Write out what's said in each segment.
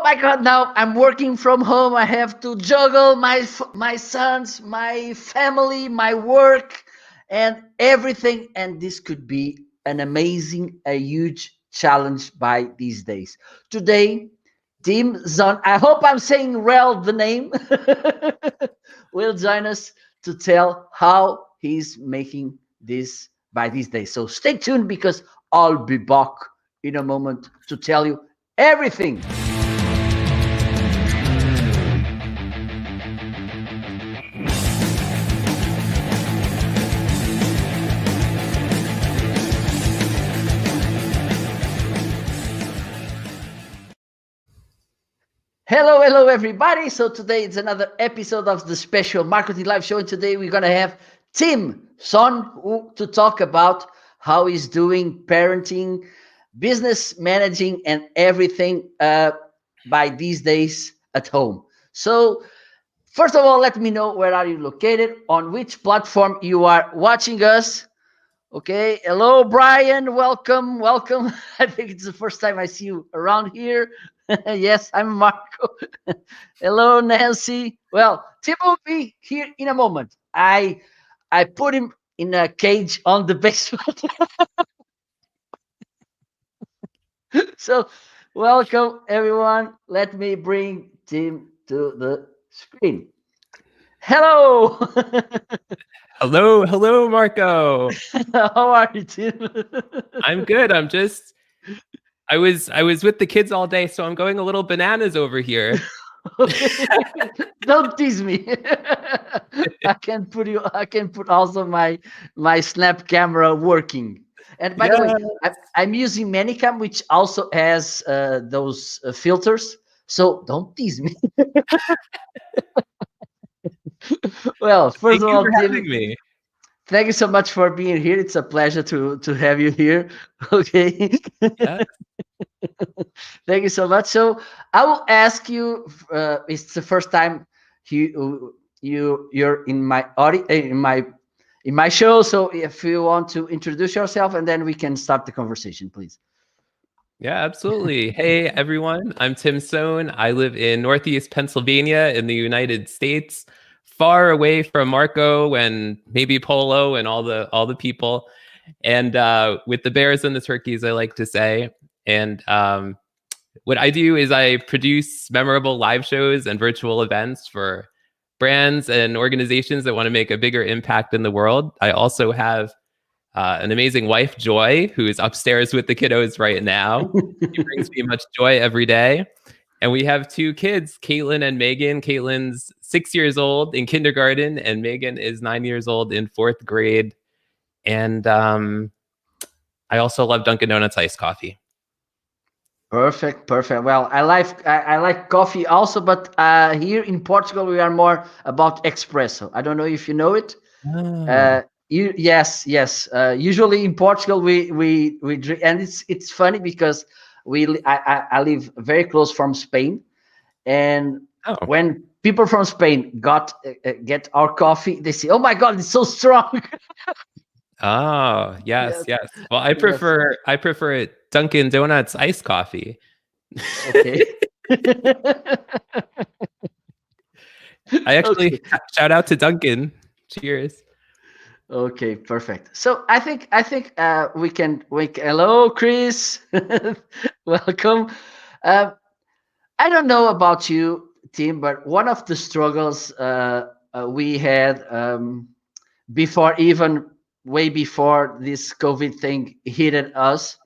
my God, now I'm working from home. I have to juggle my sons, my family, my work, and everything. And this could be an amazing, a huge challenge by these days. Today, Tim Zon, I hope I'm saying well the name, will join us to tell how he's making this by these days. So stay tuned because I'll be back in a moment to tell you everything. Hello, hello, everybody. So today it's another episode of the special marketing live show. And today we're going to have Tim Sohn to talk about how he's doing parenting, business managing, and everything by these days at home. So first of all, let me know where are you located, on which platform you are watching us. Okay, hello, Brian. Welcome, welcome. I think it's the first time I see you around here. Yes, I'm Marco. Hello, Nancy. Well, Tim will be here in a moment. I put him in a cage on the basement. So, welcome everyone. Let me bring Tim to the screen. Hello. Hello, Marco. How are you, Tim? I'm good. I was with the kids all day, so I'm going a little bananas over here. Okay. Don't tease me. I can put also my snap camera working. And by the way, I'm using Manicam, which also has those filters. So don't tease me. Well, first Thank of you all, for Tim, having me. thank you so much for being here. It's a pleasure to have you here. Okay. Yeah. Thank you so much. So I will ask you. It's the first time you're in my audio in my show. So if you want to introduce yourself, and then we can start the conversation, please. Yeah, absolutely. Hey, everyone. I'm Tim Sohn. I live in Northeast Pennsylvania in the United States, far away from Marco and maybe Polo and all the people. And with the bears and the turkeys, I like to say. And what I do is I produce memorable live shows and virtual events for brands and organizations that want to make a bigger impact in the world. I also have an amazing wife, Joy, who is upstairs with the kiddos right now. She brings me much joy every day. And we have two kids, Caitlin and Megan. Caitlin's 6 years old in kindergarten, and Megan is 9 years old in fourth grade. And I also love Dunkin' Donuts iced coffee. Perfect, perfect. Well, I like coffee also, but here in Portugal we are more about espresso. I don't know if you know it. Oh. Yes. Usually in Portugal we drink, and it's funny because I live very close from Spain, and Oh. when people from Spain get our coffee, they say, "Oh my God, it's so strong." Oh, yes. Well, I prefer it Dunkin' Donuts iced coffee. Okay. I actually shout out to Dunkin'. Cheers. Okay, perfect. So I think we can hello, Chris. Welcome. Uh, I don't know about you, Tim, but one of the struggles we had before, even way before this COVID thing hit at us,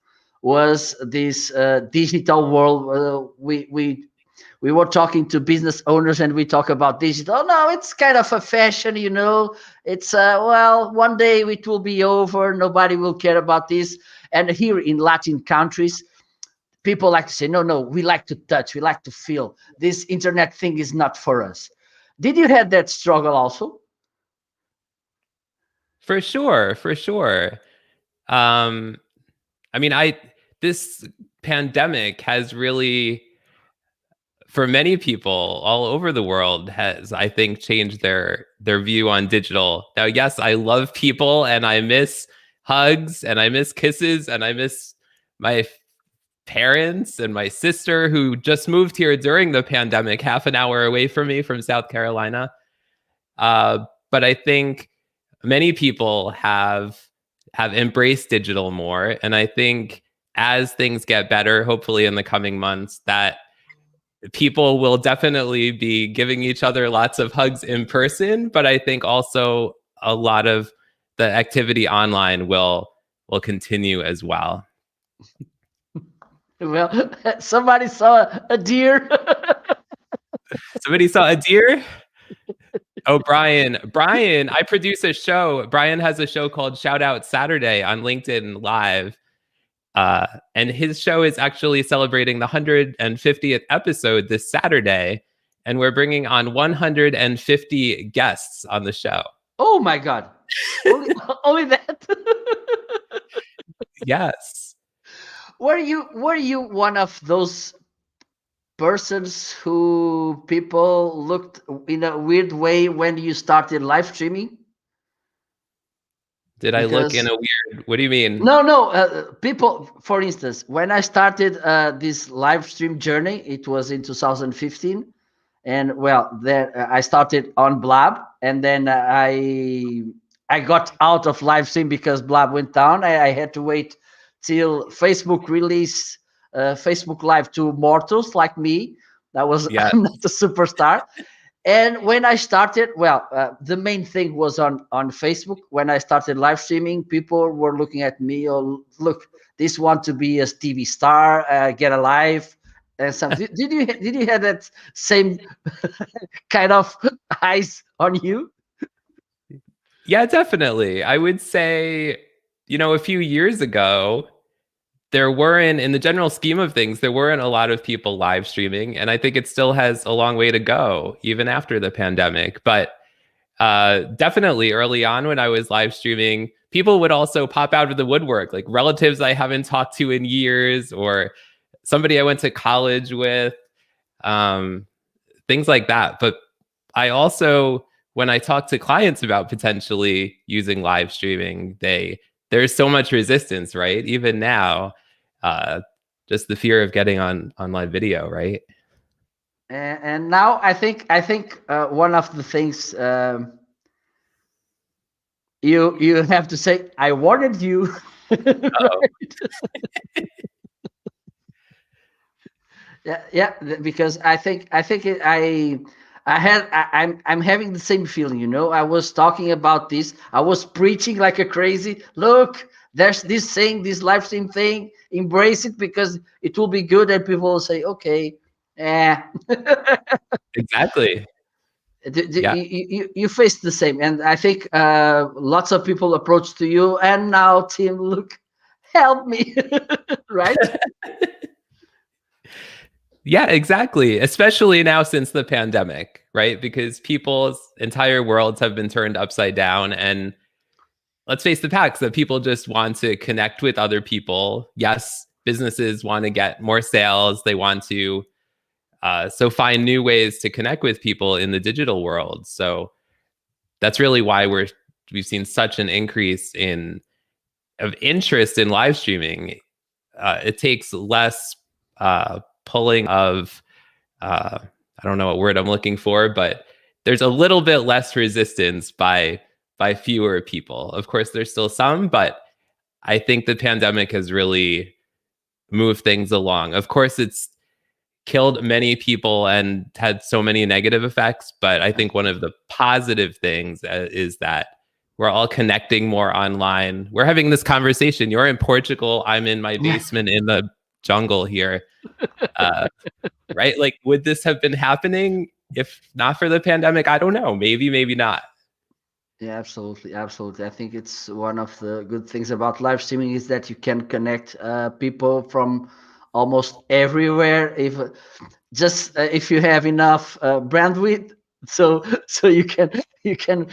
was this digital world. We were talking to business owners, and we talk about digital. No, it's kind of a fashion, you know. It's well, one day it will be over. Nobody will care about this. And here in Latin countries, people like to say, no, we like to touch, we like to feel. This internet thing is not for us. Did you have that struggle also? For sure. Um, I mean, this pandemic has really, for many people all over the world, has, I think, changed their view on digital. Now, yes, I love people and I miss hugs and I miss kisses and I miss my parents and my sister who just moved here during the pandemic, half an hour away from me from South Carolina. But I think many people have embraced digital more, and I think as things get better, hopefully in the coming months, that people will definitely be giving each other lots of hugs in person. But I think also a lot of the activity online will continue as well. Well, somebody saw a deer. Somebody saw a deer? Oh, Brian, I produce a show. Brian has a show called Shout Out Saturday on LinkedIn Live. And his show is actually celebrating the 150th episode this Saturday. And we're bringing on 150 guests on the show. Oh my God. Only that? Yes. Were you one of those persons who people looked in a weird way when you started live streaming? Did I look in a weird? What do you mean? No. People, for instance, when I started this live stream journey, it was in 2015, and well, then I started on Blab, and then I got out of live stream because Blab went down. I had to wait till Facebook released Facebook Live to mortals like me. That was I'm not a superstar. And when I started, well, the main thing was on Facebook. When I started live streaming, people were looking at me. Oh, look, this want to be a TV star, get a live, and something. Did you have that same kind of eyes on you? Yeah, definitely. I would say, a few years ago, there weren't, in the general scheme of things, there weren't a lot of people live streaming. And I think it still has a long way to go, even after the pandemic. But definitely early on when I was live streaming, people would also pop out of the woodwork, like relatives I haven't talked to in years, or somebody I went to college with, things like that. But I also, when I talk to clients about potentially using live streaming, there's so much resistance, right? Even now, just the fear of getting on online video, right? And now I think one of the things you have to say, I wanted you. Right? yeah, because I'm having the same feeling. I was talking about this. I was preaching like a crazy. Look, there's this thing, this live stream thing. Embrace it because it will be good, and people will say, okay. Exactly. Yeah. You faced the same, and I think lots of people approached to you, and now Tim, look, help me. Right? Yeah, exactly. Especially now since the pandemic, right? Because people's entire worlds have been turned upside down. And let's face the facts that people just want to connect with other people. Yes, businesses want to get more sales. They want to so find new ways to connect with people in the digital world. So that's really why we've seen such an increase of interest in live streaming. It takes less pulling of I don't know what word I'm looking for, but there's a little bit less resistance by fewer people. Of course, there's still some, but I think the pandemic has really moved things along. Of course, it's killed many people and had so many negative effects, but I think one of the positive things is that we're all connecting more online. We're having this conversation. You're in Portugal. I'm in my basement in the jungle here. Right? Like, would this have been happening if not for the pandemic? I don't know. Maybe not. Yeah, absolutely. I think it's one of the good things about live streaming is that you can connect people from almost everywhere. If you have enough bandwidth, so you can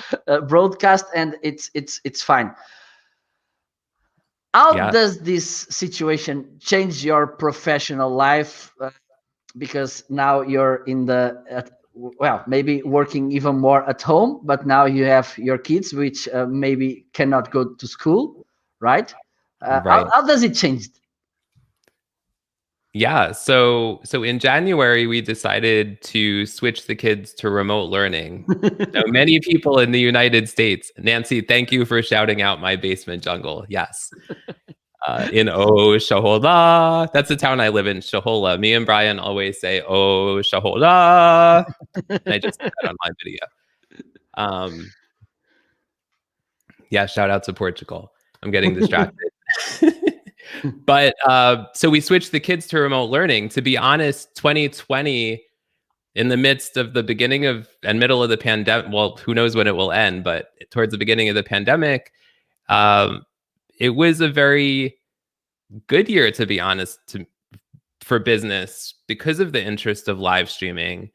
broadcast, and it's fine. How does this situation change your professional life? Because now you're in maybe working even more at home, but now you have your kids, which maybe cannot go to school, right? Right. How does it change? Yeah, so in January we decided to switch the kids to remote learning. Now, many people in the United States, Nancy, thank you for shouting out my basement jungle. Yes. In Shohola. That's the town I live in, Shohola. Me and Brian always say Shohola. And I just did that on my video. Um, yeah, shout out to Portugal. I'm getting distracted. But so we switched the kids to remote learning. To be honest, 2020, in the midst of the beginning of and middle of the pandemic, well, who knows when it will end, but towards the beginning of the pandemic, um, it was a very good year, to be honest, for business because of the interest of live streaming.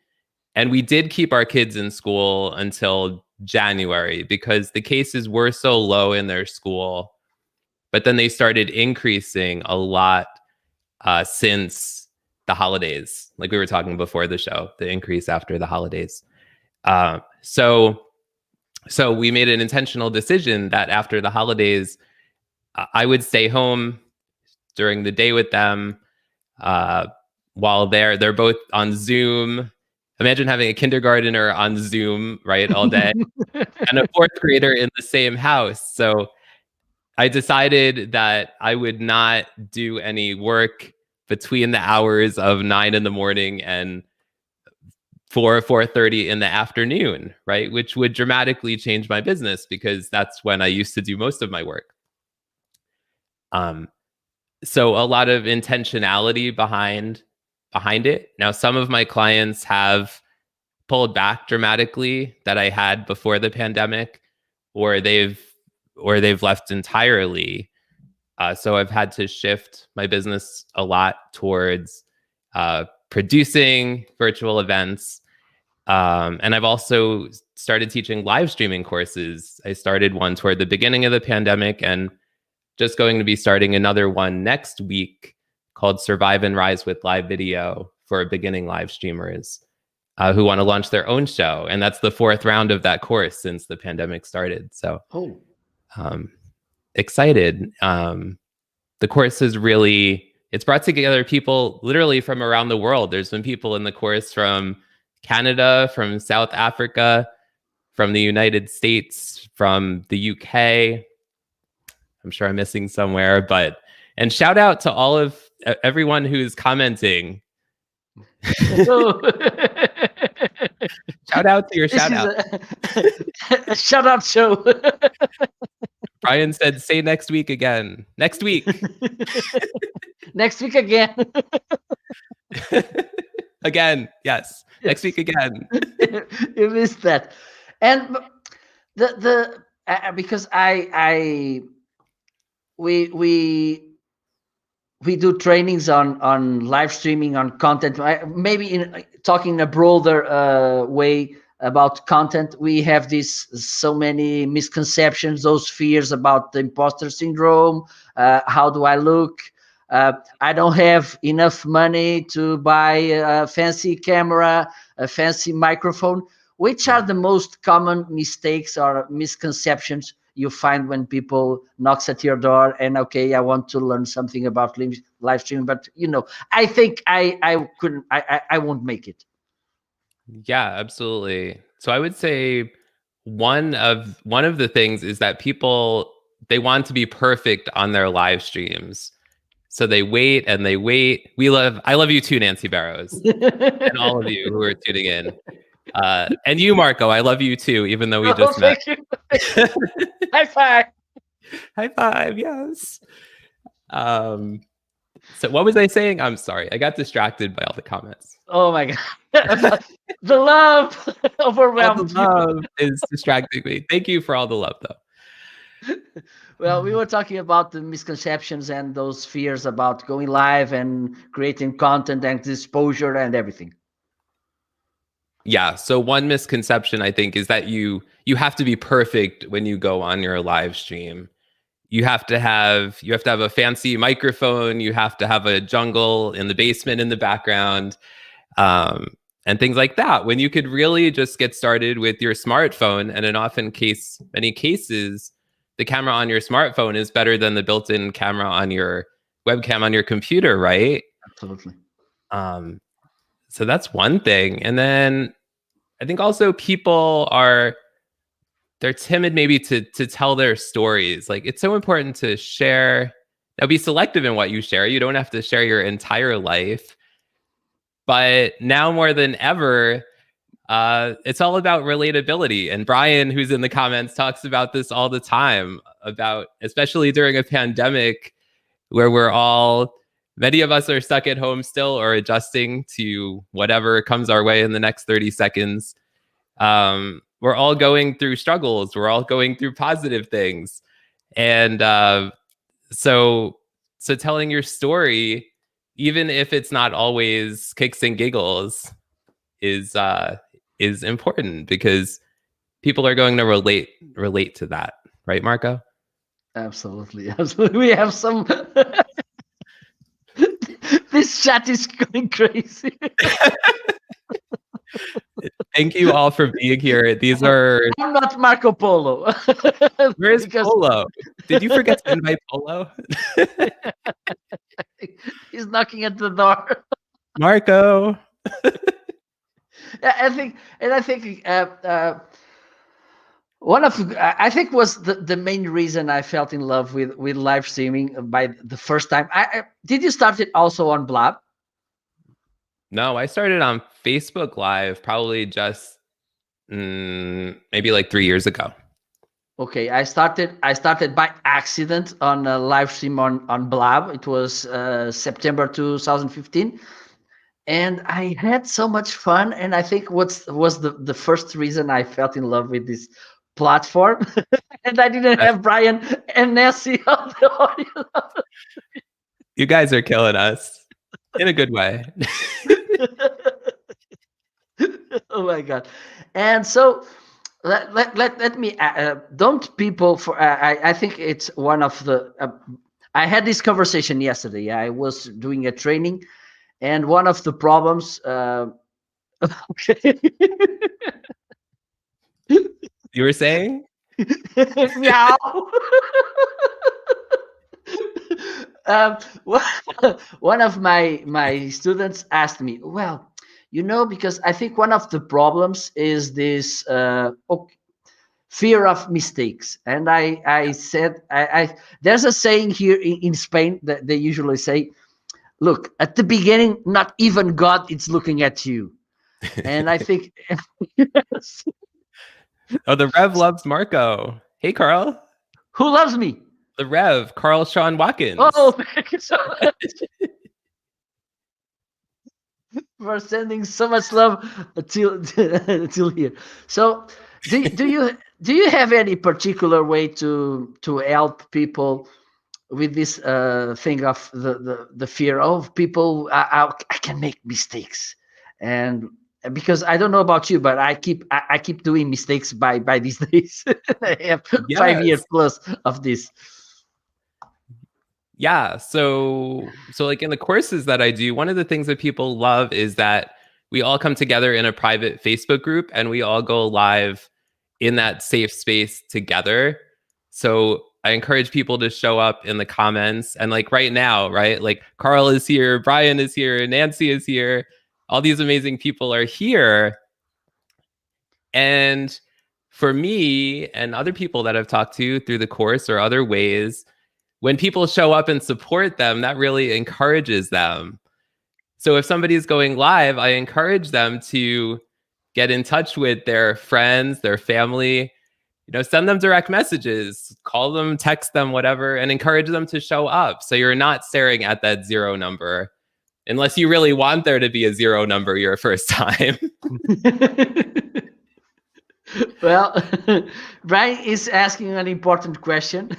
And we did keep our kids in school until January because the cases were so low in their school. But then they started increasing a lot since the holidays, like we were talking before the show, the increase after the holidays. So we made an intentional decision that after the holidays, I would stay home during the day with them while they're both on Zoom. Imagine having a kindergartner on Zoom, right, all day, and a fourth grader in the same house. So I decided that I would not do any work between the hours of 9 in the morning and 4:30 in the afternoon, right? Which would dramatically change my business because that's when I used to do most of my work. So a lot of intentionality behind it. Now, some of my clients have pulled back dramatically that I had before the pandemic, or they've left entirely. So I've had to shift my business a lot towards producing virtual events. And I've also started teaching live streaming courses. I started one toward the beginning of the pandemic and just going to be starting another one next week called Survive and Rise with Live Video for beginning live streamers who want to launch their own show. And that's the 4th round of that course since the pandemic started. So excited. The course is it's brought together people literally from around the world. There's been people in the course from Canada, from South Africa, from the United States, from the UK. I'm sure I'm missing somewhere, and shout out to all of everyone who's commenting. Shout out to your shout out. A shout out show. Brian said, say next week again. Next week. Next week again. Again, yes. Next week again. You missed that. And the because we do trainings on live streaming, on content. Maybe in talking in a broader way about content, we have so many misconceptions, those fears about the imposter syndrome. How do I look? I don't have enough money to buy a fancy camera, a fancy microphone. Which are the most common mistakes or misconceptions you find when people knocks at your door and, okay, I want to learn something about live streaming, but I think I won't make it. Yeah, absolutely. So I would say one of the things is that people, they want to be perfect on their live streams. So they wait and they wait. I love you too, Nancy Barrows, and all of you who are tuning in. And you, Marco, I love you too, even though we just met. High five. High five, yes. So what was I saying? I'm sorry. I got distracted by all the comments. Oh my God. The love overwhelmed all the love is distracting me. Thank you for all the love, though. Well, we were talking about the misconceptions and those fears about going live and creating content and exposure and everything. Yeah. So one misconception, I think, is that you have to be perfect when you go on your live stream. You have to have a fancy microphone. You have to have a jungle in the basement in the background, and things like that. When you could really just get started with your smartphone, and in many cases, the camera on your smartphone is better than the built-in camera on your webcam on your computer, right? Absolutely. So that's one thing. And then I think also people they're timid maybe to tell their stories. Like it's so important to share. Now be selective in what you share. You don't have to share your entire life. But now more than ever, it's all about relatability. And Brian, who's in the comments, talks about this all the time, about especially during a pandemic where many of us are stuck at home still or adjusting to whatever comes our way in the next 30 seconds. We're all going through struggles. We're all going through positive things. And so telling your story, even if it's not always kicks and giggles, is important because people are going to relate to that, right, Marco? Absolutely. We have some. This chat is going crazy. Thank you all for being here. These are. I'm not Marco Polo. Where's Polo? Did you forget to invite Polo? He's knocking at the door. Marco. I think one of I think was the main reason I felt in love with live streaming by the first time. Did you start it also on Blab? No, I started on Facebook Live probably just maybe like 3 years ago. Okay, I started by accident on a live stream on Blab. It was September 2015. And I had so much fun, and I think was the first reason I felt in love with this platform. And I didn't have Brian and Nessie on the audio. You guys are killing us in a good way. Oh my God. And so let me don't people for I think it's one of the I had this conversation yesterday. I was doing a training, and one of the problems okay. You were saying? Meow. One of my students asked me, well, because I think one of the problems is this fear of mistakes. And I said, there's a saying here in Spain that they usually say, look, at the beginning, not even God is looking at you. And I think yes. Oh, the Rev loves Marco. Hey, Carl. Who loves me? The Rev, Carl Sean Watkins. Oh, thank you so much for sending so much love till here. So, do you have any particular way to help people with this thing of the fear of people? I can make mistakes, and because I don't know about you, but I keep doing mistakes by these days. I have 5 years plus of this. Yeah. So like in the courses that I do, one of the things that people love is that we all come together in a private Facebook group and we all go live in that safe space together. So I encourage people to show up in the comments. And like right now, right? Like Carl is here, Brian is here, Nancy is here. All these amazing people are here. And for me and other people that I've talked to through the course or other ways, when people show up and support them, that really encourages them. So if somebody's going live, I encourage them to get in touch with their friends, their family, send them direct messages, call them, text them, whatever, and encourage them to show up. So you're not staring at that zero number, unless you really want there to be a zero number your first time. Well, Brian is asking an important question.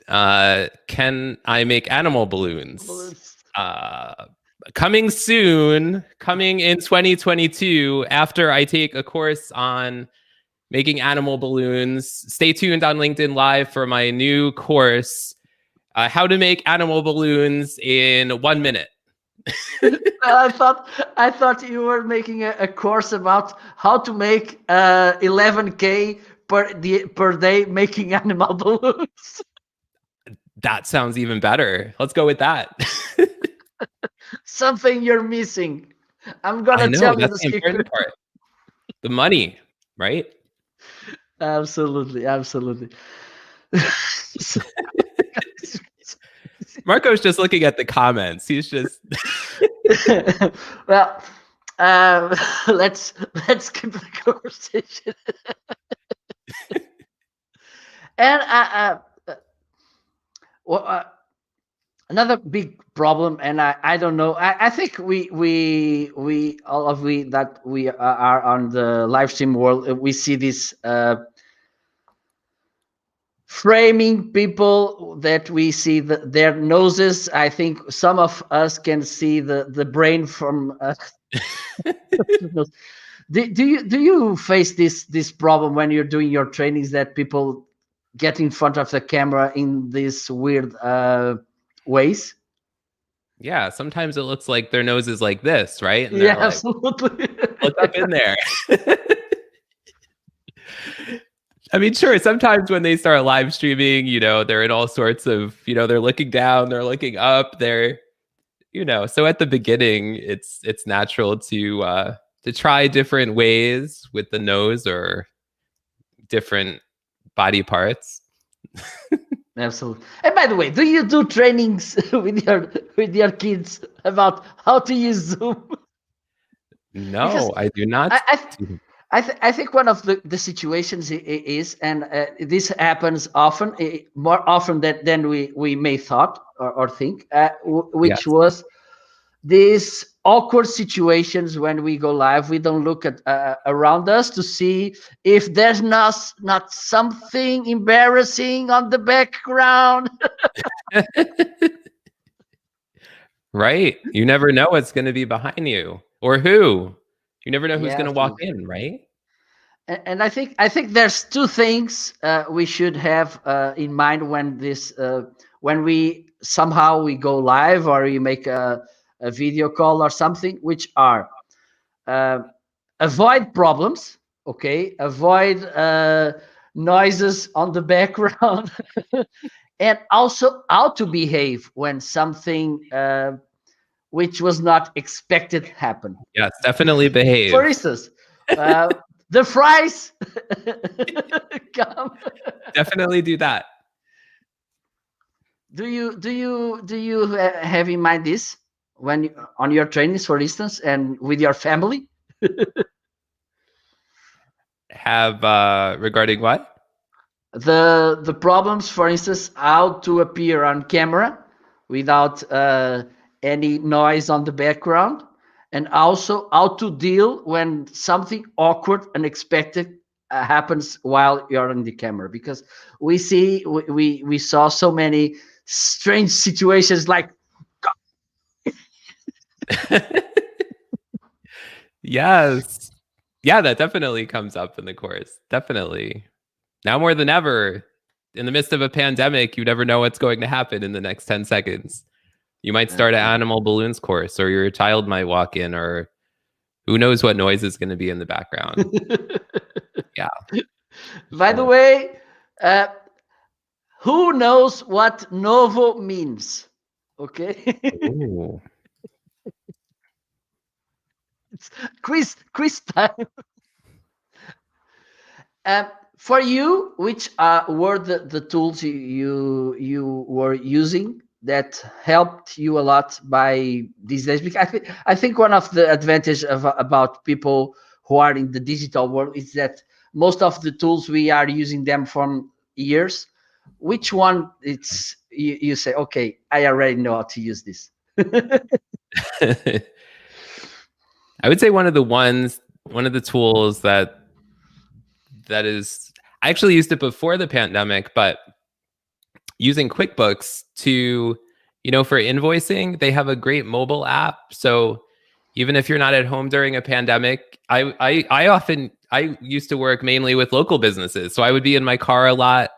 Can I make animal balloons? Coming soon, coming in 2022, after I take a course on making animal balloons. Stay tuned on LinkedIn Live for my new course, how to make animal balloons in 1 minute. I thought you were making a course about how to make 11K per day making animal balloons. That sounds even better. Let's go with that. Something you're missing. I'm I gonna know, tell you that's the the secret. important part. The money, right? Absolutely, absolutely. Marco's just looking at the comments. He's just Well, um, let's keep the conversation. And well, another big problem, and I don't know. I think we all of we that we are on the live stream world. We see this framing people that we see their noses. I think some of us can see the brain from. Do you face this problem when you're doing your trainings that people get in front of the camera in these weird ways? yeah, sometimes it looks like their nose is like this, right? And Yeah, they're like, absolutely. look up in there. I mean, sure, sometimes when they start live streaming, they're in all sorts of, they're looking down, they're looking up, so at the beginning, it's natural to try different ways with the nose or different body parts. Absolutely. And by the way, do you do trainings with your kids about how to use Zoom? Because No, I do not. I I think one of the situations is, and this happens often, more often than we may thought or think, which Yes. was these awkward situations when we go live. We don't look at around us to see if there's not something embarrassing on the background. Right. You never know what's going to be behind you or who. You never know who's Yeah, going to walk absolutely. in, right? And I think there's two things we should have in mind when we somehow we go live or you make a video call or something, which are uh, avoid problems, okay, avoid noises on the background, and also how to behave when something which was not expected happen. Yes, definitely For behave. instance, uh, the fries come. Definitely do that. Do you have in mind this when on your trainings, for instance, and with your family? Have regarding what? The problems, for instance, how to appear on camera without any noise on the background, and also how to deal when something awkward, unexpected happens while you're on the camera. Because we saw so many strange situations, like Yes. Yeah, that definitely comes up in the course. Definitely. Now more than ever, in the midst of a pandemic, you never know what's going to happen in the next 10 seconds. You might start an animal balloons course, or your child might walk in, or who knows what noise is going to be in the background. Yeah. By the Sure. way, uh, who knows what novo means? Okay. Ooh. It's quiz time. Uh, for you, which were the tools you were using that helped you a lot by these days? Because I think one of the advantage about people who are in the digital world is that most of the tools we are using them from years. Which one it's you say, okay, I already know how to use this. I would say one of the tools that is, I actually used it before the pandemic, but using QuickBooks to, for invoicing, they have a great mobile app. So even if you're not at home during a pandemic, I used to work mainly with local businesses. So I would be in my car a lot.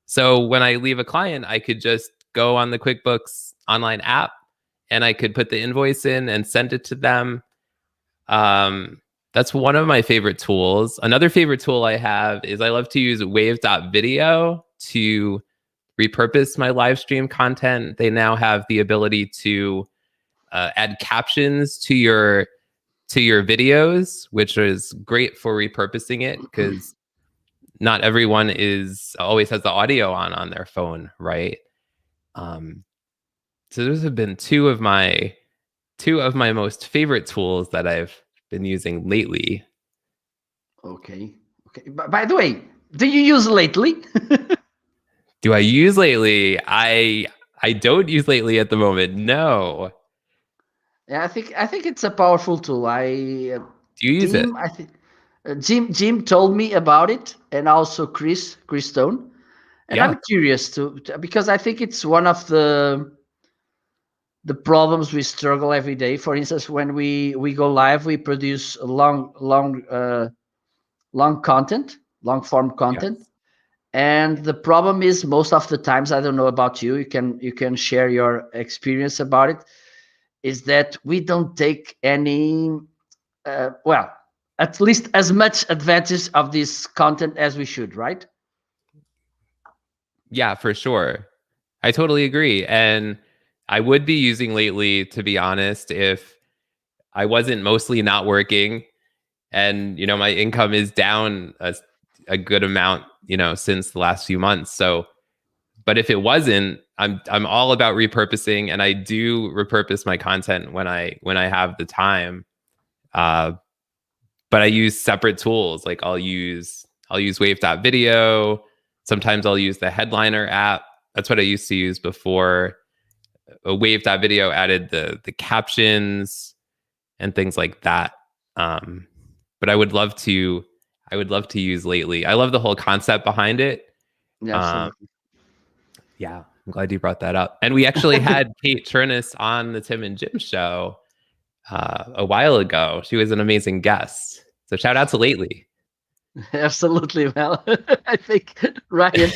So when I leave a client, I could just go on the QuickBooks online app and I could put the invoice in and send it to them. That's one of my favorite tools. Another favorite tool I have is I love to use wave.video to repurpose my live stream content. They now have the ability to add captions to your videos, which is great for repurposing it because not everyone is always has the audio on their phone, right? So those have been two of my most favorite tools that I've been using lately. Okay. By the way, do you use Lately? Do I use Lately? I don't use Lately at the moment. No. Yeah, I think it's a powerful tool. I Do you use it? Tim, I think Jim told me about it, and also Chris Stone, and Yeah. I'm curious because I think it's one of the problems we struggle every day. For instance, when we go live, we produce long content, long form content. Yes. And the problem is most of the times, I don't know about you, you can share your experience about it, is that we don't take any well, at least as much advantage of this content as we should, right? Yeah, for sure. I totally agree. And I would be using Lately, to be honest, if I wasn't mostly not working and, my income is down a good amount, since the last few months. So, but if it wasn't, I'm all about repurposing, and I do repurpose my content when I have the time. Uh, but I use separate tools. Like I'll use Wave.video. Sometimes I'll use the Headliner app. That's what I used to use before. Wave.video added the captions and things like that. But I would love to use Lately. I love the whole concept behind it. Yeah, Um, absolutely. yeah, I'm glad you brought that up. And we actually had Kate Chernus on the Tim and Jim show a while ago. She was an amazing guest. So shout out to Lately. Absolutely. Well, I think Ryan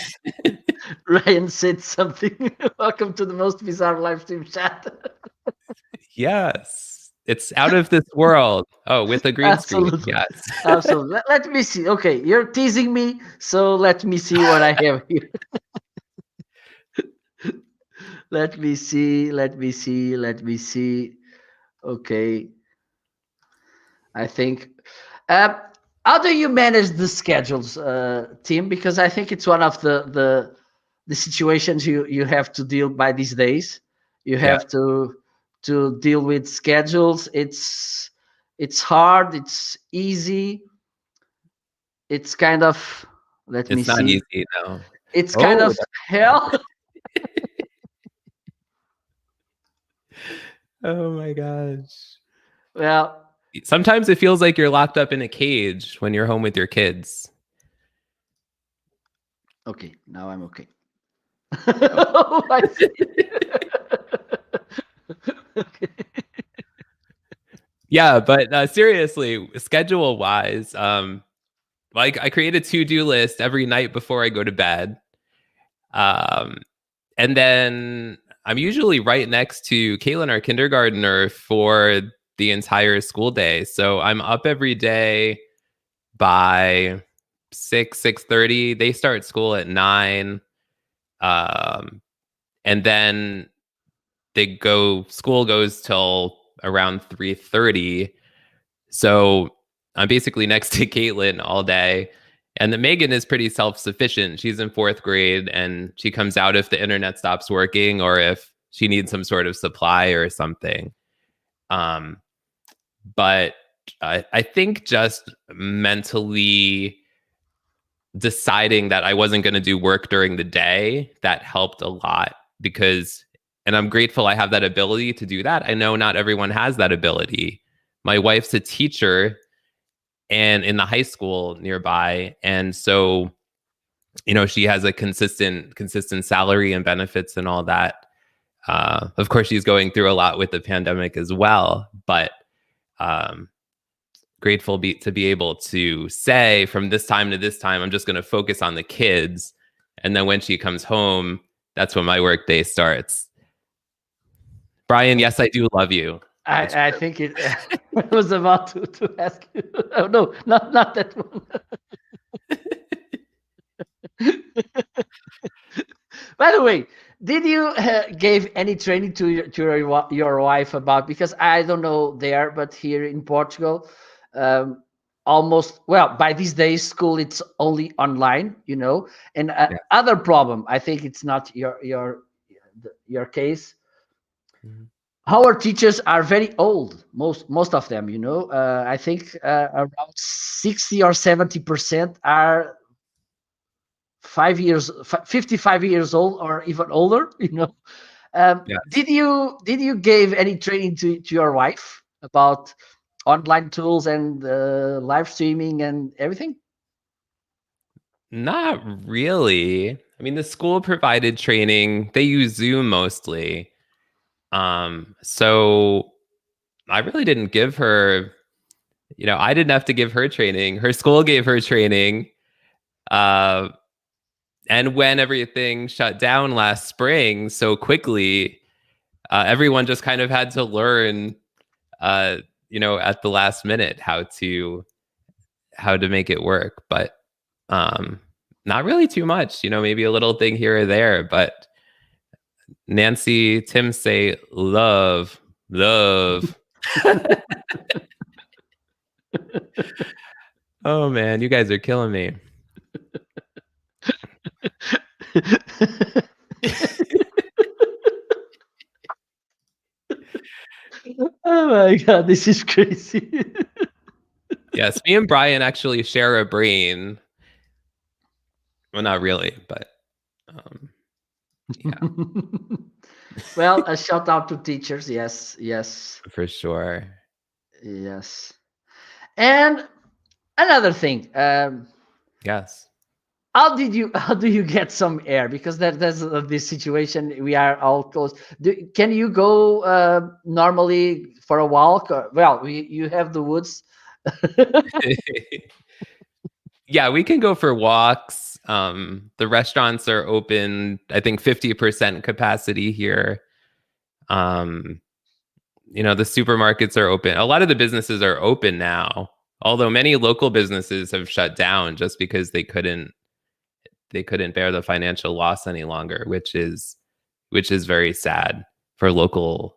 said something. Welcome to the most bizarre live stream chat. Yes, it's out of this world. Oh, with a green screen. Absolutely. Yes. Absolutely. Let me see. Okay, you're teasing me, so let me see what I have here. Let me see. Okay, I think. Uh, how do you manage the schedules, Tim? Because I think it's one of the situations you have to deal by these days. You Yeah, have to deal with schedules. It's hard. It's easy. It's kind of, let me it's not see. easy. No. It's kind Oh, of hell. oh my gosh. Well, Sometimes it feels like you're locked up in a cage when you're home with your kids. okay. Now I'm okay. Oh. Oh, I see. Okay. Yeah, but seriously, schedule wise, like I create a to-do list every night before I go to bed. Um, and then I'm usually right next to Caitlin, our kindergartner, for the entire school day. So I'm up every day by 6:30. They start school at 9. Um, and then school goes till around 3:30. So I'm basically next to Caitlin all day. And the Megan is pretty self-sufficient. She's in 4th grade, and she comes out if the internet stops working or if she needs some sort of supply or something. But I think just mentally deciding that I wasn't going to do work during the day, that helped a lot because, and I'm grateful I have that ability to do that. I know not everyone has that ability. My wife's a teacher and in the high school nearby. And so, she has a consistent salary and benefits and all that. Of course, she's going through a lot with the pandemic as well, but um, grateful to be able to say from this time to this time, I'm just going to focus on the kids. And then when she comes home, that's when my work day starts. Brian, yes, I do love you. I think it. I was about to ask you. Oh no, not that one. By the way, did you gave any training to your wife about, because I don't know there, but here in Portugal, um, almost, well, by these days school it's only online, and Yeah. other problem. I think it's not your case. Mhm. Our teachers are very old, most of them. I think around 60 or 70% are 5 years, 55 years old or even older. Yes. Did you give any training to your wife about online tools and live streaming and everything? Not really. I mean, the school provided training. They use Zoom mostly. So I really didn't give her, I didn't have to give her training. Her school gave her training. Uh, and when everything shut down last spring so quickly, everyone just kind of had to learn, uh, at the last minute how to make it work. But um, not really too much, maybe a little thing here or there. But Nancy, Tim say love, love. Oh man, you guys are killing me. Oh my god, this is crazy. Yes, me and Brian actually share a brain. Well, not really, but um, yeah, Well, a shout out to teachers. Yes, yes, for sure. yes. And another thing, Yes. how do you get some air, because that's this situation, we are all close. Can you go normally for a walk, or, well, you have the woods? Yeah, we can go for walks. The restaurants are open, I think 50% capacity here. Um, the supermarkets are open. A lot of the businesses are open now, although many local businesses have shut down just because they couldn't bear the financial loss any longer, which is very sad for local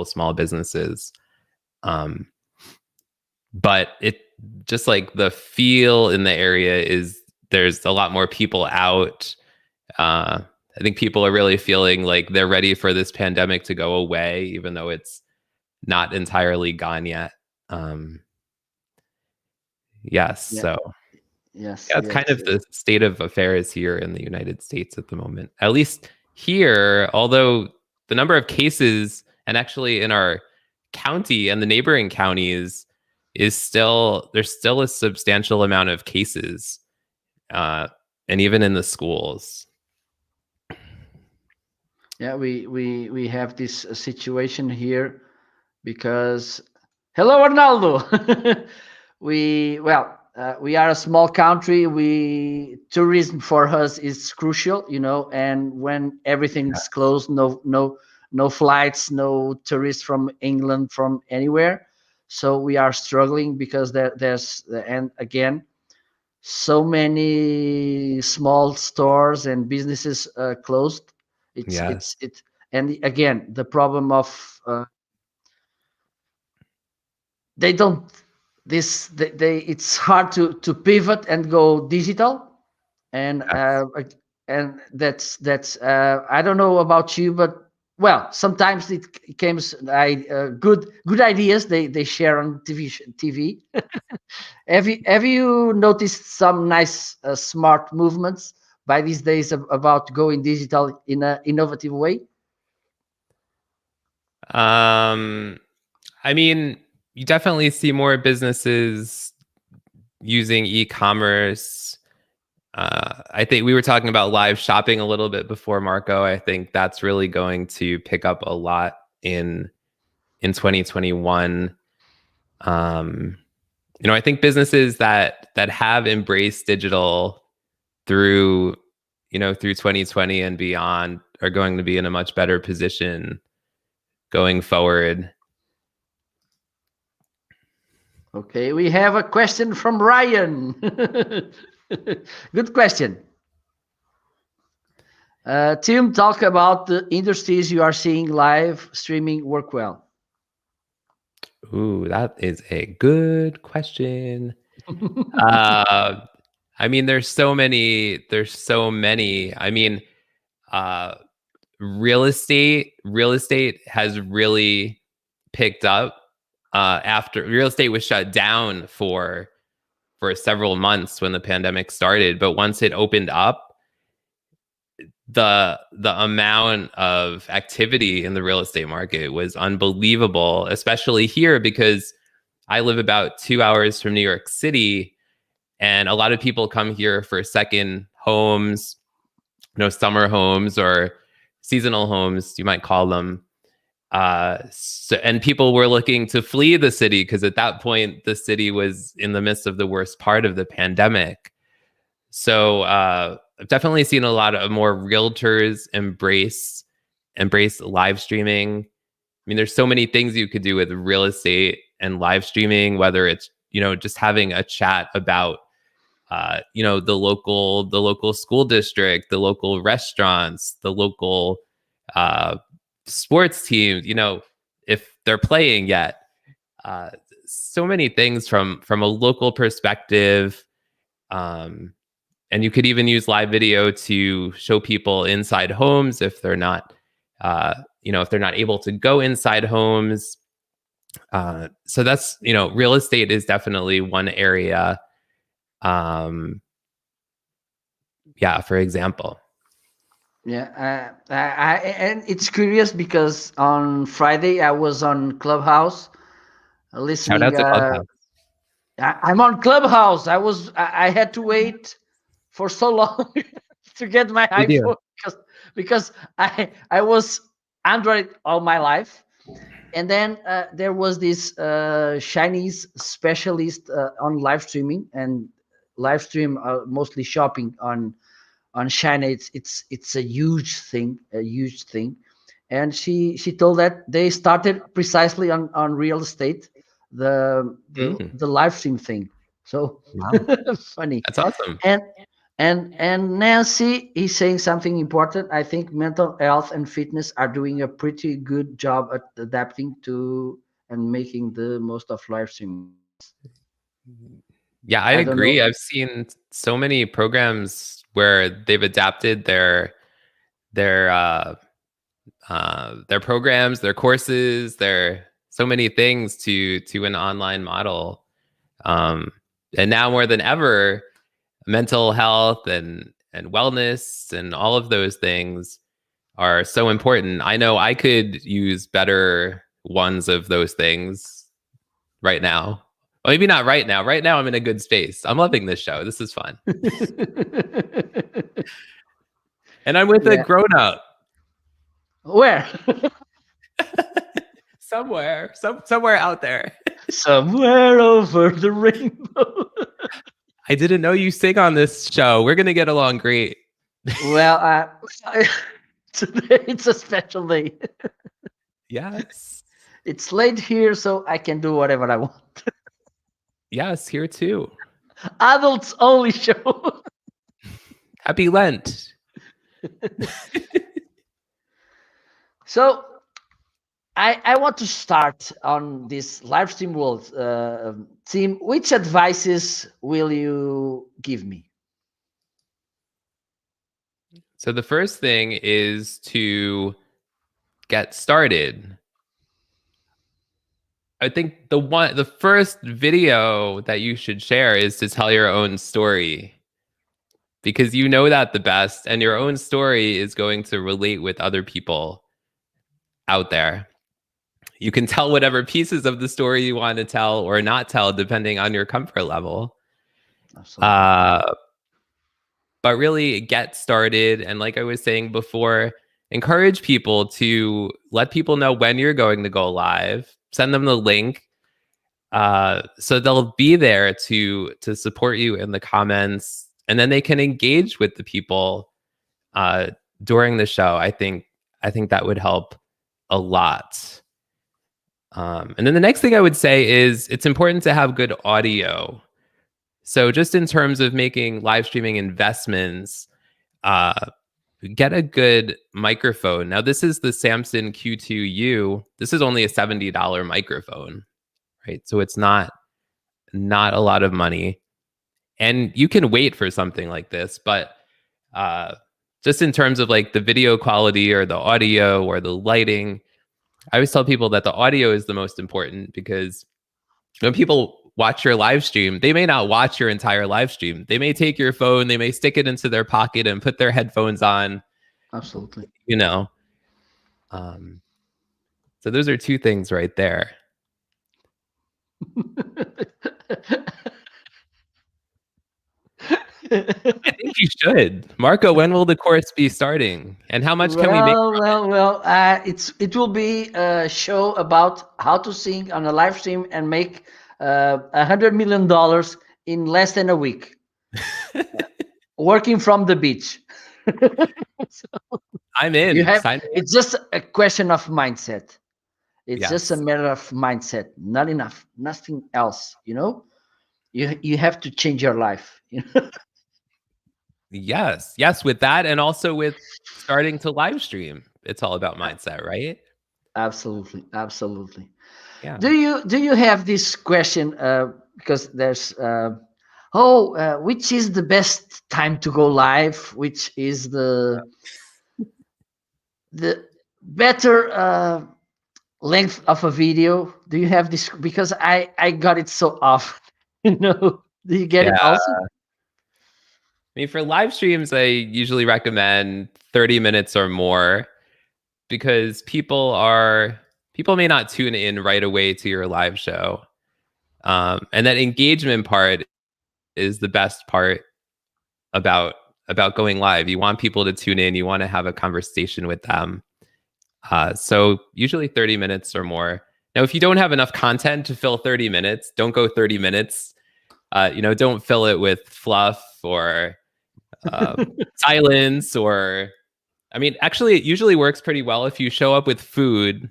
small businesses. Um, but it just like the feel in the area is there's a lot more people out. I think people are really feeling like they're ready for this pandemic to go away, even though it's not entirely gone yet. Um, yes, Yeah. so Yes, yeah, it's yes, kind of yes. the state of affairs here in the United States at the moment. At least here, although the number of cases and actually in our county and the neighboring counties is still there's still a substantial amount of cases, uh, and even in the schools. Yeah, we have this situation here because, hello, Arnaldo. We are a small country. We Tourism for us is crucial, and when everything's closed, no flights, no tourists from England, from anywhere. So we are struggling because there's, and again, so many small stores and businesses closed. Yes, And again, the problem of, they don't they it's hard to pivot and go digital. And yes, I don't know about you, but, well, sometimes it comes, good ideas they share on TV. Have you noticed some nice smart movements by these days about going digital in an innovative way? um, I mean, you definitely see more businesses using e-commerce. I think we were talking about live shopping a little bit before, Marco. I think that's really going to pick up a lot in 2021. Um, I think businesses that have embraced digital through through 2020 and beyond are going to be in a much better position going forward. Okay, we have a question from Ryan. Good question. Tim, talk about the industries you are seeing live streaming work well. Ooh, that is a good question. Uh, I mean, there's so many. There's so many. I mean, uh, real estate has really picked up after real estate was shut down for several months when the pandemic started. But once it opened up, the amount of activity in the real estate market was unbelievable, especially here because I live about 2 hours from New York City, and a lot of people come here for second homes, summer homes or seasonal homes, you might call them. And people were looking to flee the city because at that point the city was in the midst of the worst part of the pandemic. So I've definitely seen a lot of more realtors embrace live streaming. I mean, there's so many things you could do with real estate and live streaming, whether it's just having a chat about the local school district, the local restaurants, the local uh, sports teams, if they're playing yet. Uh, so many things from a local perspective. And you could even use live video to show people inside homes if they're not, if they're not able to go inside homes. So that's, real estate is definitely one area. Yeah, for example. Yeah, and it's curious because on Friday I was on Clubhouse Shout out listening. to Clubhouse. I'm on Clubhouse. I had to wait for so long to get my We do. iPhone because I was Android all my life, and then there was this Chinese specialist on live streaming and live stream mostly shopping on China. It's a huge thing, and she told that they started precisely on real estate, the live stream thing. So Wow, funny. that's awesome. And Nancy is saying something important. I think mental health and fitness are doing a pretty good job at adapting to and making the most of live streaming. Yes. Yeah, I I don't know. agree. I've seen so many programs where they've adapted their their programs, their courses, their so many things to an online model. And now more than ever, mental health and wellness and all of those things are so important. I know I could use better ones of those things right now. Well, maybe not right now. Right now, I'm in a good space. I'm loving this show. This is fun. And I'm with a Yeah. grown up Where? somewhere out there. Somewhere over the rainbow. I didn't know you sing on this show. We're going to get along great. Well, today it's a special day. Yes. It's late here, so I can do whatever I want. Yes, here too. Adults only show. Happy Lent. So I want to start on this live stream world. Team, which advices will you give me? So the first thing is to get started. I think the first video that you should share is to tell your own story, because you know that the best, and your own story is going to relate with other people out there. You can tell whatever pieces of the story you want to tell or not tell, depending on your comfort level. Absolutely. But really get started. And like I was saying before, encourage people to let people know when you're going to go live. Send them the link. So they'll be there to support you in the comments. And then they can engage with the people during the show. I think that would help a lot. And then the next thing I would say is it's important to have good audio. So just in terms of making live streaming investments, get a good microphone. Now, this is the Samson Q2U. This is only a $70 microphone, right? So it's not a lot of money. And you can wait for something like this, but uh, just in terms of like the video quality or the audio or the lighting, I always tell people that the audio is the most important, because when people watch your live stream, they may not watch your entire live stream. They may take your phone, they may stick it into their pocket and put their headphones on, Absolutely. you know. Um, so those are two things right there. I think you should. Marco, when will the course be starting? And how much can we make? Well. It will be a show about how to sing on a live stream and make $100 million in less than a week, working from the beach. I'm in. You have. It's just a question of mindset. It's just a Yes. matter of mindset. Not enough. Nothing else. You know. You have to change your life. Yes, with that, and also with starting to live stream. It's all about mindset, right? Absolutely. Yeah. Do you have this question? Because there's which is the best time to go live? Which is the better length of a video? Do you have this? Because I got it so often. Do you get Yeah. it also? I mean, for live streams, I usually recommend 30 minutes or more, because people may not tune in right away to your live show. And that engagement part is the best part about going live. You want people to tune in, you want to have a conversation with them. So usually 30 minutes or more. Now, if you don't have enough content to fill 30 minutes, don't go 30 minutes. Don't fill it with fluff or silence, or I mean, actually, it usually works pretty well if you show up with food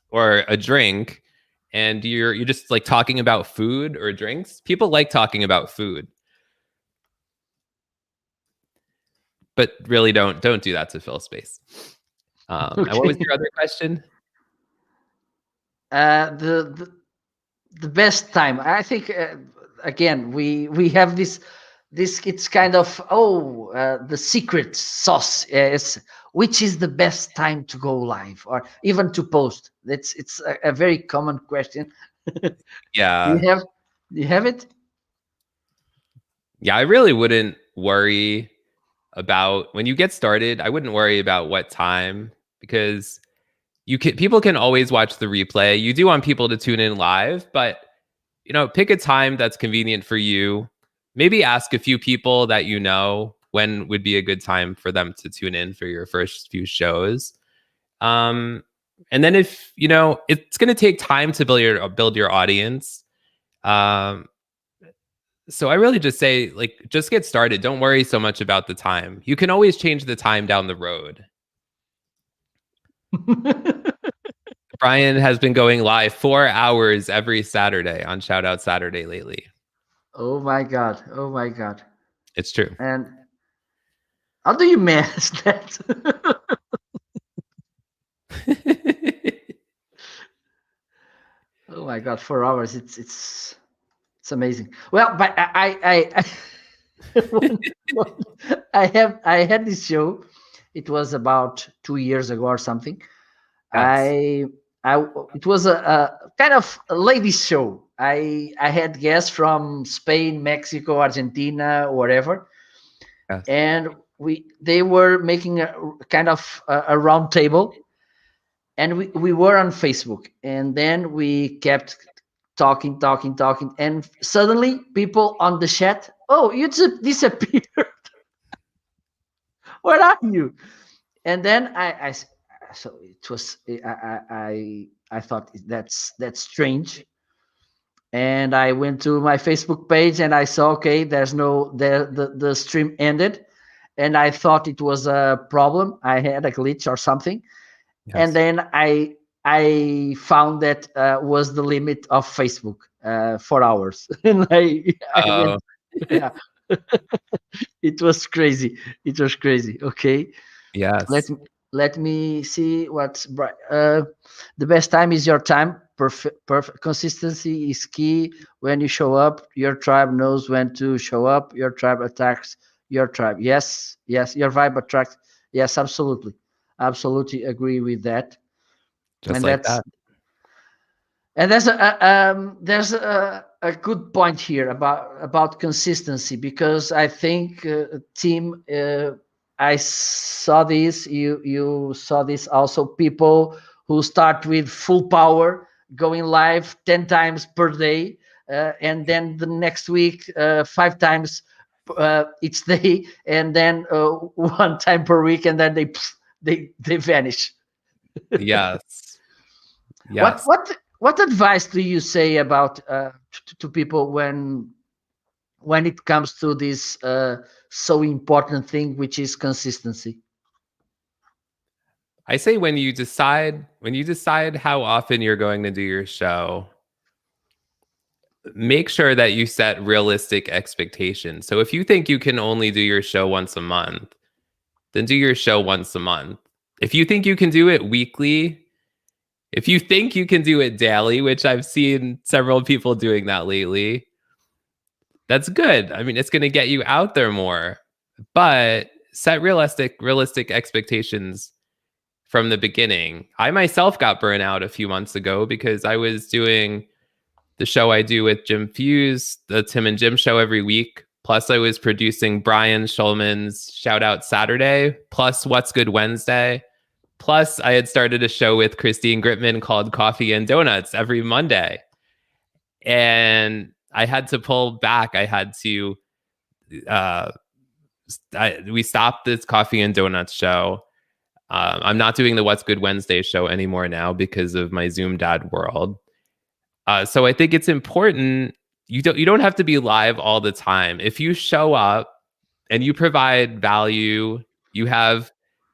or a drink and you're just like talking about food or drinks. People like talking about food, but really don't do that to fill space. And what was your other question? The best time, I think. Again, we have this. It's kind of the secret sauce is which is the best time to go live or even to post. It's a very common question. Yeah. Do you have it? Yeah, I really wouldn't worry about when you get started. I wouldn't worry about what time, because people can always watch the replay. You do want people to tune in live, but pick a time that's convenient for you. Maybe ask a few people that you know when would be a good time for them to tune in for your first few shows. And then if it's going to take time to build your audience. So I really just say, like, just get started. Don't worry so much about the time. You can always change the time down the road. Brian has been going live 4 hours every Saturday on Shout Out Saturday lately. Oh my God. It's true. And how do you manage that? Oh my God, 4 hours. It's amazing. Well, but I had this show. It was about 2 years ago or something. Yes. It was a kind of a ladies show. I had guests from Spain, Mexico, Argentina, whatever, Yes. and they were making a kind of a round table, and we were on Facebook, and then we kept talking, and suddenly people on the chat, oh, you disappeared. Where are you? And then so it was I thought that's strange, and I went to my Facebook page and I saw, okay, there's no the stream ended, and I thought it was a problem. I had a glitch or something. Yes. And then I found that was the limit of Facebook, 4 hours. And I went, yeah. It was crazy. It was crazy. Okay. Let Yes. me let me see what's bright. The best time is your time. Perfect. Consistency is key. When you show up, your tribe knows when to show up. Your tribe attacks your tribe. Yes, yes. Your vibe attracts. Yes, absolutely, absolutely agree with that. Just And like that's that. and there's a good point here about consistency, because I think team I saw this, you saw this also, people who start with full power, going live 10 times per day, and then the next week 5 times each day, and then 1 time per week, and then they vanish. Yes. What Yes. what what advice do you say about to people when it comes to this so important thing, which is consistency? I say when you decide how often you're going to do your show, make sure that you set realistic expectations. So if you think you can only do your show once a month, then do your show once a month. If you think you can do it weekly, if you think you can do it daily, which I've seen several people doing that lately, that's good. I mean, it's going to get you out there more. But set realistic expectations from the beginning. I myself got burnt out a few months ago because I was doing the show I do with Jim Fuse, the Tim and Jim show every week. Plus, I was producing Brian Schulman's Shout Out Saturday, plus What's Good Wednesday. Plus, I had started a show with Christine Gritman called Coffee and Donuts every Monday. And I had to pull back. I had to, uh, we stopped this Coffee and Donuts show. I'm not doing the What's Good Wednesday show anymore now because of my Zoom dad world. So I think it's important. You don't have to be live all the time. If you show up and you provide value, you have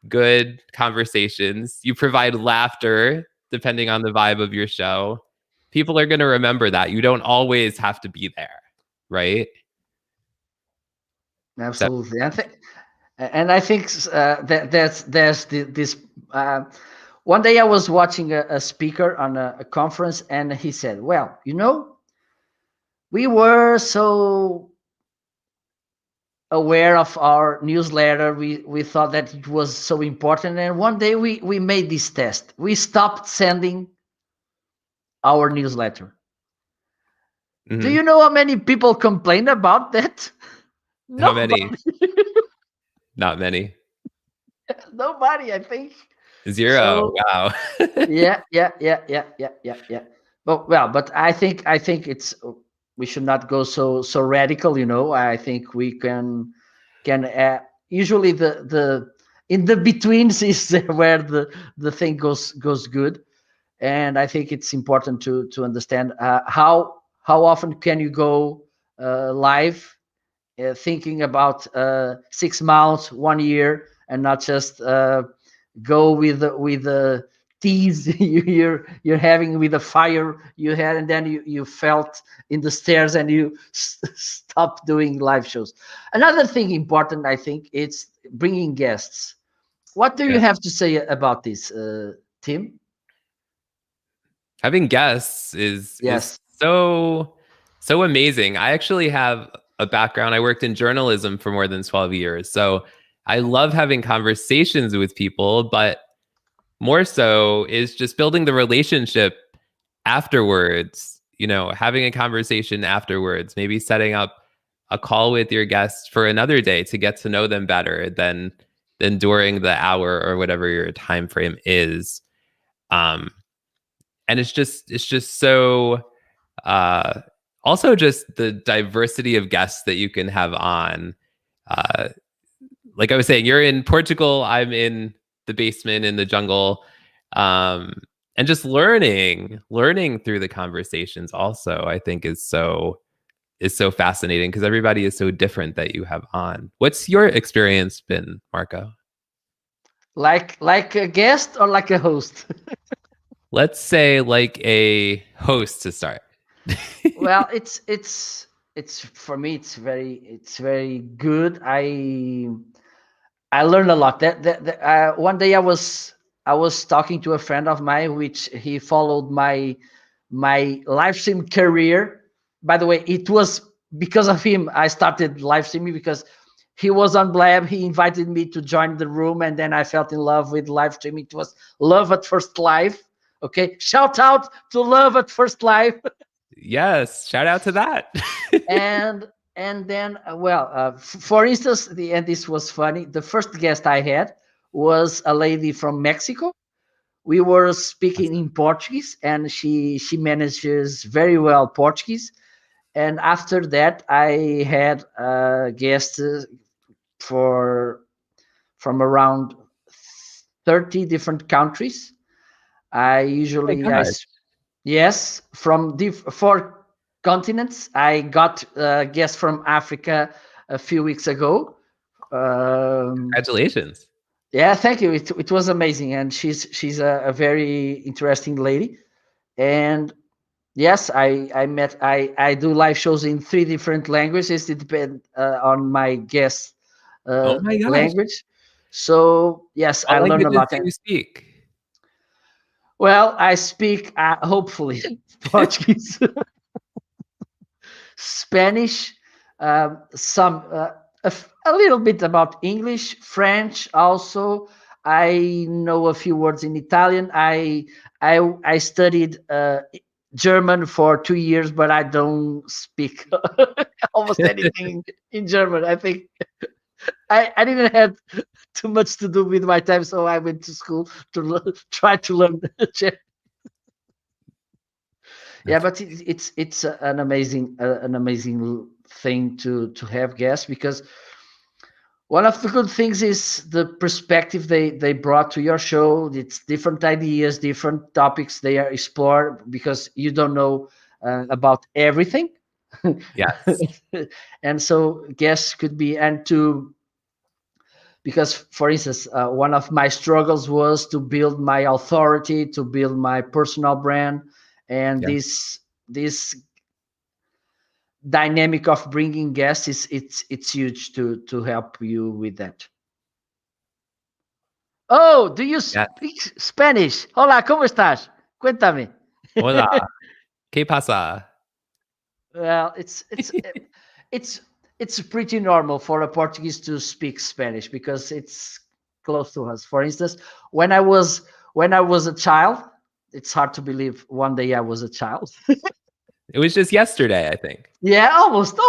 good conversations, you provide laughter, depending on the vibe of your show, people are going to remember that. You don't always have to be there, right? So, Absolutely. I think that there's this. Uh, One day I was watching a speaker on a conference, and he said, "Well, we were so aware of our newsletter. We thought that it was so important, and one day we made this test. We stopped sending our newsletter. Do mhm. you know how many people complained about that? How many? Nobody. Not many. Nobody, I think. Zero. So Wow. yeah. But I think it's we should not go so radical. I think we can usually the in the betweens is where the thing goes good. And I think it's important to understand how often can you go live, thinking about 6 months, 1 year, and not just go with the tease you're having, with the fire you had, and then you felt in the stairs, and you stopped doing live shows. Another thing important, I think, it's bringing guests. What do you Yeah. have to say about this, Tim? Having guests is Yes. so amazing. I actually have a background. I worked in journalism for more than 12 years. So I love having conversations with people, but more so is just building the relationship afterwards, having a conversation afterwards, maybe setting up a call with your guests for another day to get to know them better than during the hour or whatever your time frame is. Um, and it's just so uh also just the diversity of guests that you can have on. uh like I was saying, you're in Portugal, I'm in the basement in the jungle. um and just learning through the conversations also, I think is so fascinating because everybody is so different that you have on. What's your experience been, Marco? Like a guest or like a host? Let's say like a host to start. Well, it's it's for me. It's very good. I learned a lot. One day I was talking to a friend of mine, which he followed my live stream career. By the way, it was because of him I started live streaming, because he was on Blab. He invited me to join the room, and then I felt in love with live streaming. It was love at first live. Okay, shout out to love at first live. Yes, shout out to that. And then for instance, and this was funny, the first guest I had was a lady from Mexico. We were speaking in Portuguese, and she manages very well Portuguese. And after that, I had a guest for from around 30 different countries. I Oh my usually I God. Yes, from four continents. I got guests from Africa a few weeks ago. Congratulations. Yeah, thank you. It was amazing, and she's a very interesting lady. And yes, I do live shows in three different languages. It depends on my guest Oh my gosh. language. So yes, I What learned a languages lot. do you speak? Well, I speak hopefully Portuguese, Spanish, a little bit about English, French. Also, I know a few words in Italian. I studied German for 2 years, but I don't speak almost anything in German. I think I didn't have too much to do with my time, so I went to school to try to learn German. Yeah, That's but it's an amazing thing to have guests, because one of the good things is the perspective they brought to your show. It's different ideas, different topics they are explore, because you don't know about everything. yes. And so guests could be, and to because for instance, one of my struggles was to build my authority, to build my personal brand. And Yeah. this dynamic of bringing guests is it's huge to help you with that. Oh, do you Yes. speak Spanish? Hola, ¿cómo estás? Cuéntame. Hola. ¿Qué pasa? Well, it's it's pretty normal for a Portuguese to speak Spanish, because it's close to us. For instance, when I was when I was a child, it's hard to believe one day I was a child. It was just yesterday, I think. Yeah, almost.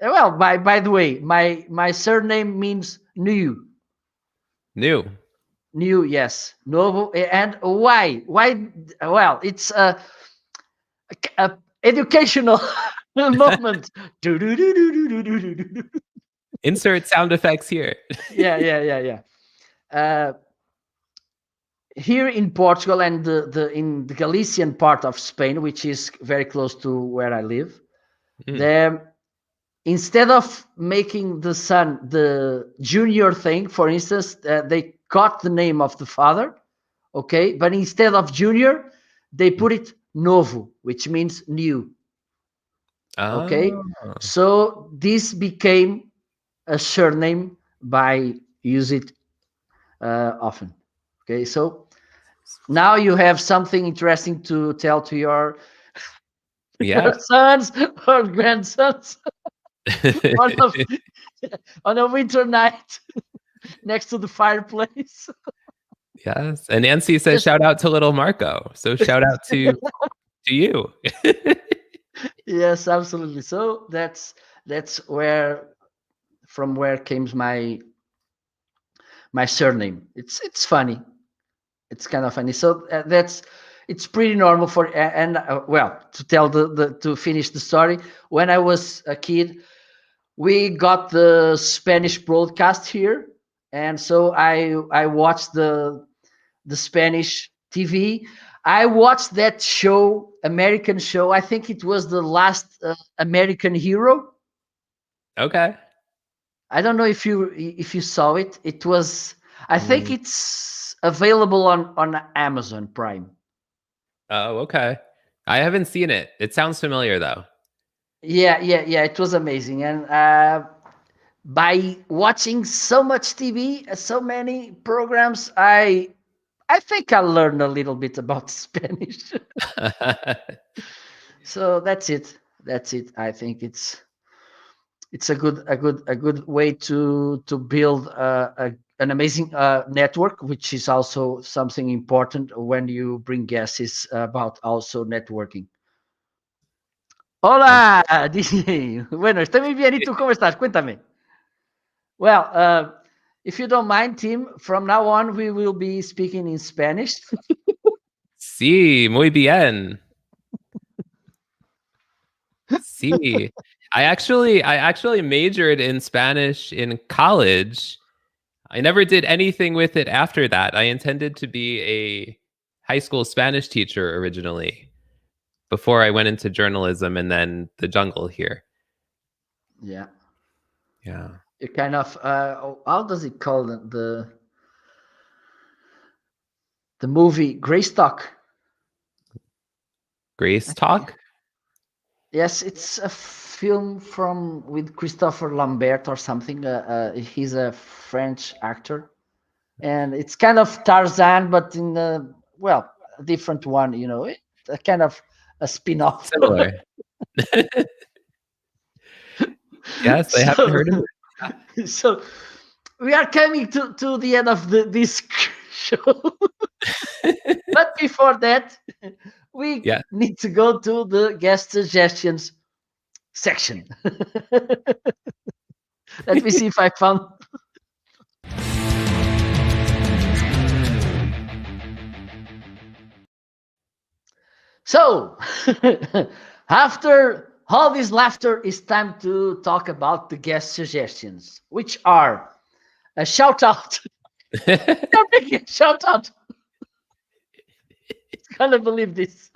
Well, by the way, my surname means new. New. New, yes. Novo. And why? Well, it's a educational moment. Do. Insert sound effects here. Yeah. uh, Here in Portugal, and in the Galician part of Spain, which is very close to where I live, Mm. there, instead of making the son the junior thing, for instance, they got the name of the father, okay, but instead of junior, they put it novo, which means new, okay. Oh. So this became a surname by use it often, okay. So now you have something interesting to tell to your Yeah. sons or grandsons on a, on a winter night next to the fireplace. Yes. And Nancy says Just shout out to little Marco. So shout out to you. yes, absolutely. So that's where from where came my surname. It's funny. It's kind of funny. So that's it's pretty normal for and well, to tell the to finish the story. When I was a kid, we got the Spanish broadcast here, and so I watched the Spanish TV. I watched that show, American show. I think it was the last American Hero. Okay. I don't know if you saw it. It was. I think Mm. it's available on Amazon Prime. Oh, okay. I haven't seen it. It sounds familiar though. Yeah. It was amazing, and by watching so much TV, so many programs, I think I learned a little bit about Spanish. So that's it. That's it. I think it's a good way to build an amazing network, which is also something important when you bring guests, is about also networking. Hola, DJ. Bueno, estoy muy bien. ¿Y tú cómo estás? Cuéntame. Well, if you don't mind, Tim, from now on we will be speaking in Spanish. Sí, muy bien. Sí. I actually majored in Spanish in college. I never did anything with it after that. I intended to be a high school Spanish teacher originally before I went into journalism and then the jungle here. Yeah, Yeah. it kind of how does it call the movie Greystock? Grace talk? Yes, it's a film from with Christopher Lambert or something. He's a French actor, and it's kind of Tarzan, but in a different one. A kind of a spin-off. Similar. Yes, I haven't so, heard of so we are coming to the end of this show. it. But before that, we Yeah. need to go to the guest suggestions section. Let me see if I found. So, after all this laughter, it's time to talk about the guest suggestions, which are a shout out. I'm making a shout out. I can't believe this.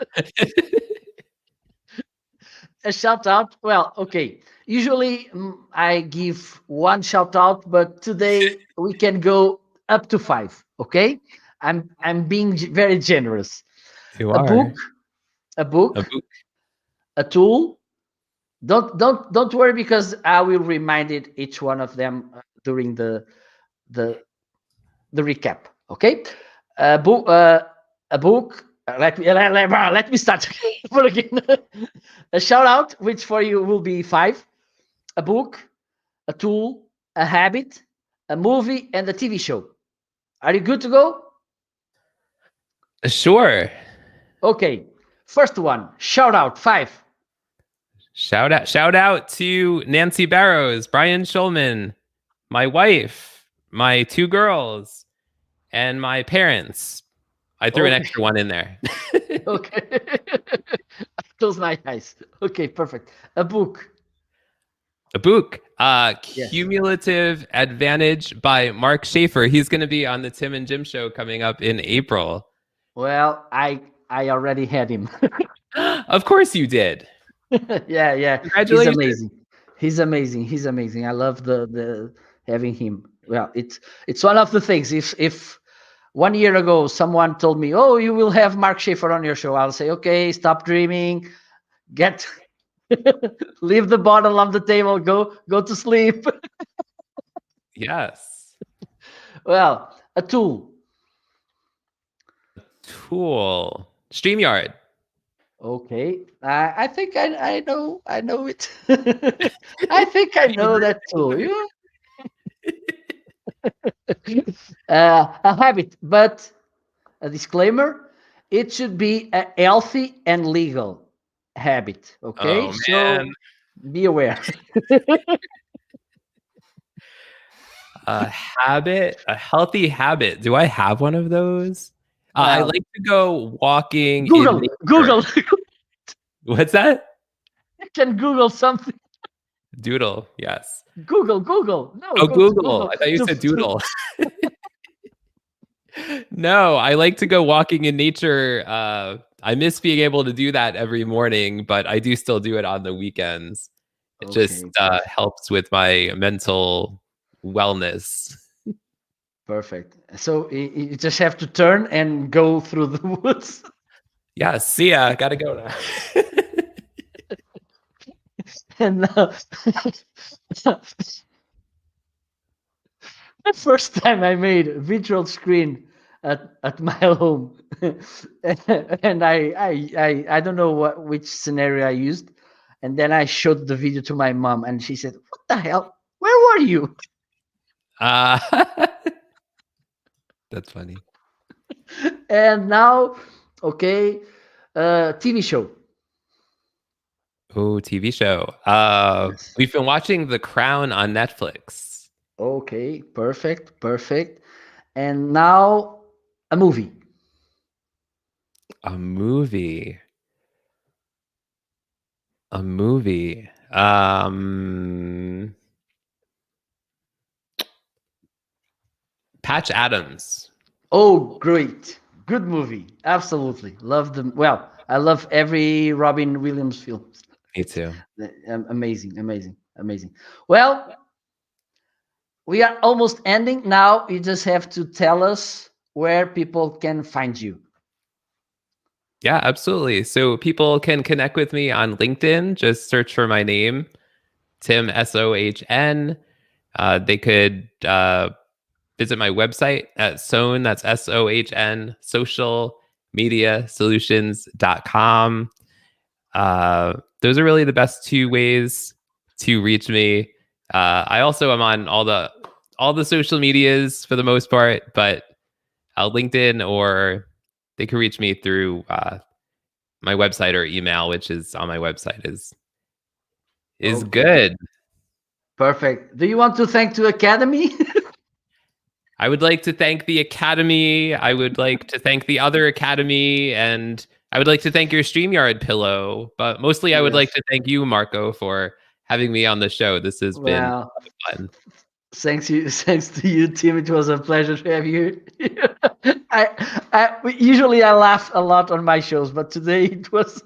A shout out. Well, okay. Usually I give one shout out, but today we can go up to 5. Okay, I'm being very generous. You A book, are. a A book, book. a tool. Don't worry, because I will remind it each one of them during the the recap. Okay, a book. Let me start again. A shout out, which for you will be 5. A book, a tool, a habit, a movie, and a TV show. Are you good to go? Sure. Okay. First one, shout out 5. Shout out to Nancy Barrows, Brian Schulman, my wife, my 2 girls, and my parents. I threw an Okay. extra one in there. Okay. Those nice. Okay, perfect. A book. A book, Yes. Cumulative Advantage by Mark Schaefer. He's going to be on the Tim and Jim show coming up in April. Well, I already had him. Of course you did. Yeah. He's Congratulations. amazing. He's amazing. I love the having him. Well, it's one of the things. If 1 year ago someone told me, "Oh, you will have Mark Schaefer on your show," I'll say, "Okay, stop dreaming. Get leave the bottle on the table. Go to sleep." Yes. Well, a tool. Tool. StreamYard. Okay, I think I know it. I think I know that tool. A habit, but a disclaimer: it should be a healthy and legal habit. Okay, Oh, man. so be aware. A habit, a healthy habit. Do I have one of those? I Well, like to go walking in nature. Google. What's that? You can Google something. Doodle. Yes. Google. No, Oh, go to Google. Google I thought you to said doodle. No, I like to go walking in nature. I miss being able to do that every morning, but I do still do it on the weekends. It just Okay, perfect. helps with my mental wellness. Perfect. So you just have to turn and go through the woods. Yeah, see ya. Gotta go now. And now, the first time I made a virtual screen at my home, and I don't know which scenario I used, and then I showed the video to my mom, and she said, "What the hell? Where were you?" Uh, that's funny. And now, okay, TV show. Oh, TV show. Yes. We've been watching The Crown on Netflix. Okay, perfect, perfect. And now a movie. A movie. A movie. Patch Adams. Oh, great. Good movie. Absolutely. Love them. Well, I love every Robin Williams film. Me too. Amazing, amazing, amazing. Well, we are almost ending now. You just have to tell us where people can find you. Yeah, absolutely. So people can connect with me on LinkedIn. Just search for my name, Tim Sohn. They could visit my website at Sohn, that's Sohn, socialmediasolutions.com. Those are really the best two ways to reach me. I also am on all the social medias for the most part, but LinkedIn, or they can reach me through my website or email, which is on my website, is Okay. good. Perfect. Do you want to thank the Academy? I would like to thank the Academy. I would like to thank the other Academy, and I would like to thank your StreamYard pillow. But mostly, I would like Yes. to thank you, Marco, for having me on the show. This has been a Well, lot of fun. thanks to you, Tim. It was a pleasure to have you. Usually I laugh a lot on my shows, but today it was.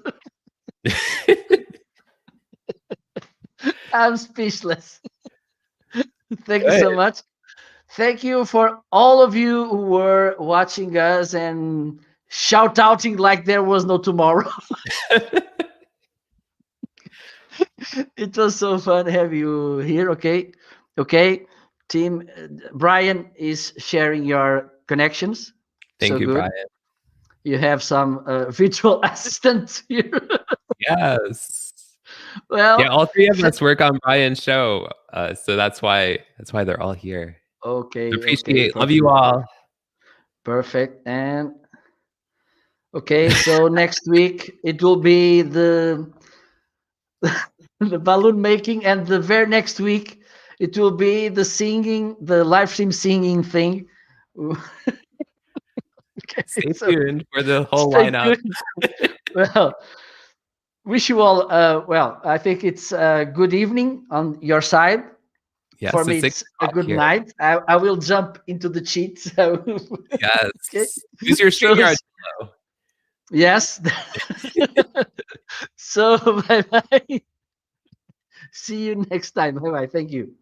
I'm speechless. Thank you so Good. much. Thank you for all of you who were watching us and shout outing like there was no tomorrow. It was so fun to have you here. Okay. Okay. Team Brian is sharing your connections. Thank So you, Brian. good. You have some virtual assistants here. Yes. Yeah, Well, all three of us work on Brian's show, so that's why they're all here. okay, okay, Appreciate, love perfect, you all. perfect. And okay, so next week it will be the balloon making, and the very next week it will be the singing, the live stream singing thing. Okay, Stay so tuned for the whole stay lineup. tuned. Well, wish you all. Well, I think it's a good evening on your side. For Yes, me, it's six it's a o'clock good here. night. I will jump into the cheats. Okay, Yes. Use your so StreamYard pillow. yes. So bye bye. See you next time. Bye bye. Thank you.